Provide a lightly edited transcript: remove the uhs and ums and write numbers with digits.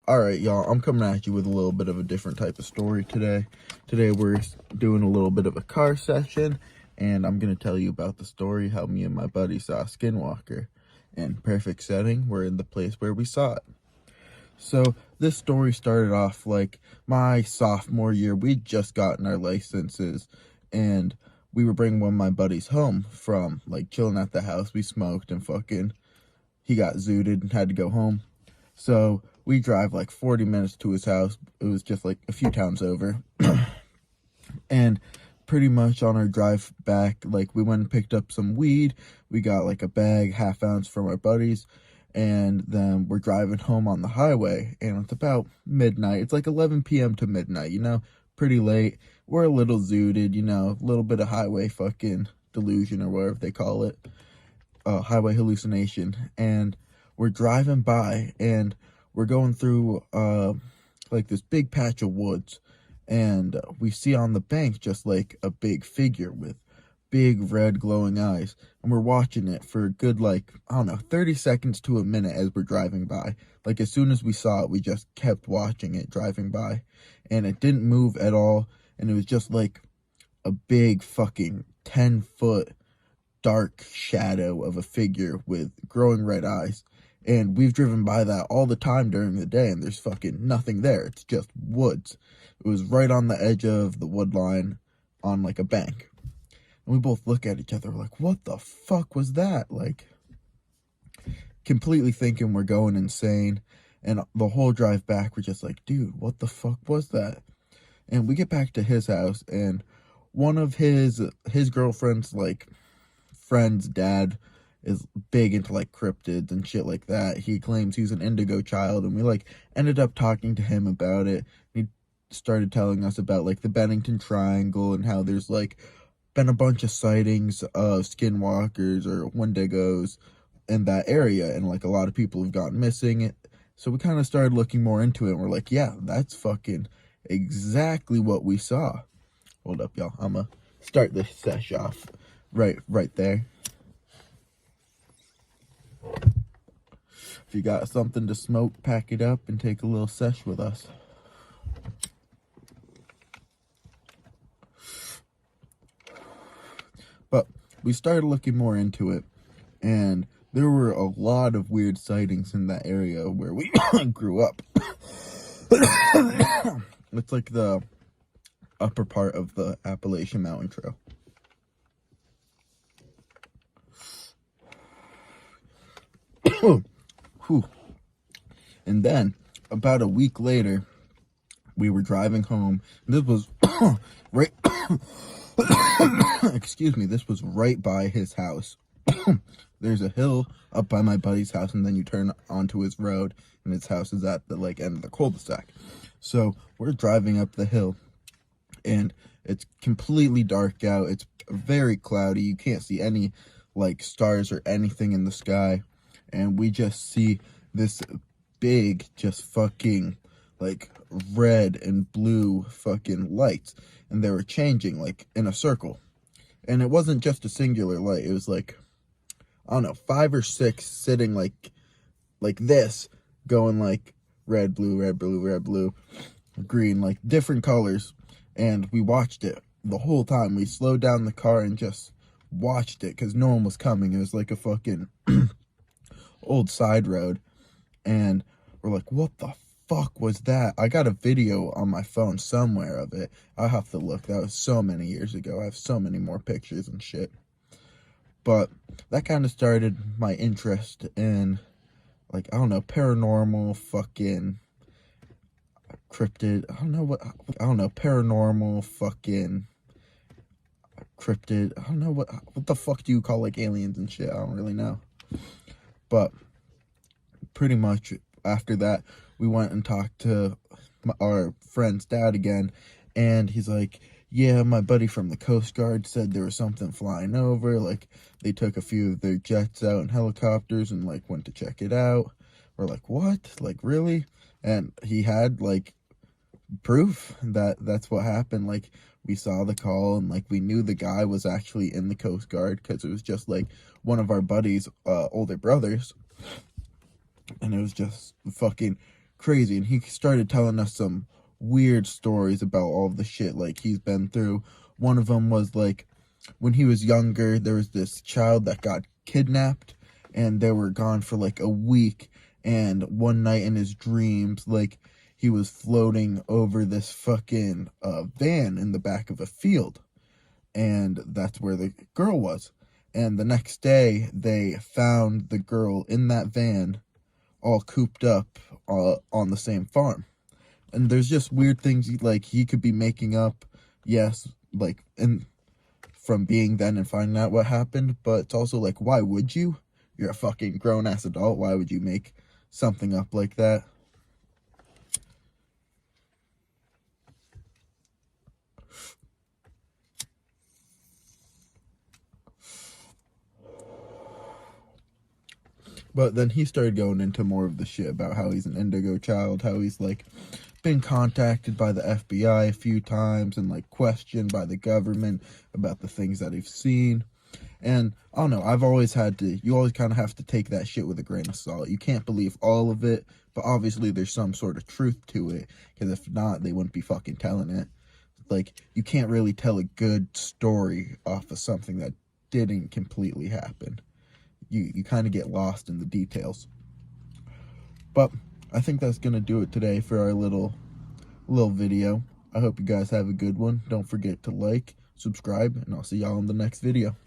Alright, y'all, I'm coming at you with a little bit of a different type of story today. Today we're doing a little bit of a car session, and I'm going to tell you about the story how me and my buddy saw Skinwalker. And perfect setting, we're in the place where we saw it. So this story started off like my sophomore year. We'd just gotten our licenses, and we were bringing one of my buddies home from like chilling at the house. We smoked and he got zooted and had to go home. So we drive like 40 minutes to his house. It was just like a few towns over. And pretty much on our drive back, like we went and picked up some weed. We got like a bag, half ounce from our buddies. And then we're driving home on the highway. And it's about midnight. It's like 11 p.m. to midnight, pretty late. We're a little zooted, a little bit of highway fucking delusion or whatever they call it. Highway hallucination. And we're driving by and we're going through like this big patch of woods, and we see on the bank just like a big figure with big red glowing eyes, and we're watching it for a good 30 seconds to a minute as we're driving by. Like as soon as we saw it, we just kept watching it driving by, and it didn't move at all, and it was just like a big fucking 10-foot dark shadow of a figure with growing red eyes. And we've driven by that all the time during the day, and there's fucking nothing there. It's just woods. It was right on the edge of the wood line on like a bank. And we both look at each other like, what the fuck was that? Like, completely thinking we're going insane. And the whole drive back, we're just like, dude, what the fuck was that? And we get back to his house, and one of his girlfriend's like friend's dad is big into like cryptids and shit like that. He claims he's an indigo child, and we like ended up talking to him about it. He started telling us about like the Bennington Triangle and how there's like been a bunch of sightings of skinwalkers or wendigos in that area, and like a lot of people have gotten missing. So we kind of started looking more into it, and we're like, yeah, that's fucking exactly what we saw. Hold up, y'all. I'ma start this sesh off right there. If you got something to smoke, pack it up and take a little sesh with us. But we started looking more into it, and there were a lot of weird sightings in that area where we grew up. It's like the upper part of the Appalachian Mountain Trail. Whew. And then about a week later, we were driving home. This was right excuse me, this was right by his house. There's a hill up by my buddy's house, and then you turn onto his road, and his house is at the end of the cul-de-sac. So we're driving up the hill, and it's completely dark out. It's very cloudy. You can't see any like stars or anything in the sky. And we just see this big, just fucking, like, red and blue fucking lights. And they were changing, like, in a circle. And it wasn't just a singular light. It was, like, I don't know, 5 or 6 sitting, like this, going, like, red, blue, red, blue, red, blue, green, like, different colors. And we watched it the whole time. We slowed down the car and just watched it, because no one was coming. It was, like, a fucking old side road, and we're like, what the fuck was that? I got a video on my phone somewhere of it. I'll have to look. That was so many years ago. I have so many more pictures and shit. But that kind of started my interest in, like, I don't know, paranormal, fucking cryptid. Paranormal, fucking cryptid. I don't know what the fuck do you call like aliens and shit? I don't really know. But pretty much after that, we went and talked to our friend's dad again, and he's like, yeah, my buddy from the Coast Guard said there was something flying over, like, they took a few of their jets out and helicopters and, like, went to check it out. We're like, what? Like, really? And he had, like, proof that that's what happened. Like, we saw the call, and like we knew the guy was actually in the Coast Guard, because it was just like one of our buddies' older brothers, and it was just fucking crazy. And he started telling us some weird stories about all the shit like he's been through. One of them was like when he was younger, there was this child that got kidnapped and they were gone for like a week. And one night in his dreams, like he was floating over this fucking van in the back of a field. And that's where the girl was. And the next day, they found the girl in that van, all cooped up on the same farm. And there's just weird things like he could be making up, yes, like and from being then and finding out what happened. But it's also like, why would you? You're a fucking grown ass adult. Why would you make something up like that? But then he started going into more of the shit about how he's an indigo child, how he's like been contacted by the FBI a few times and like questioned by the government about the things that he's seen. And I don't know, you always kind of have to take that shit with a grain of salt. You can't believe all of it, but obviously there's some sort of truth to it, because if not, they wouldn't be fucking telling it. Like, you can't really tell a good story off of something that didn't completely happen. You kind of get lost in the details. But I think that's going to do it today for our little video. I hope you guys have a good one. Don't forget to like, subscribe, and I'll see y'all in the next video.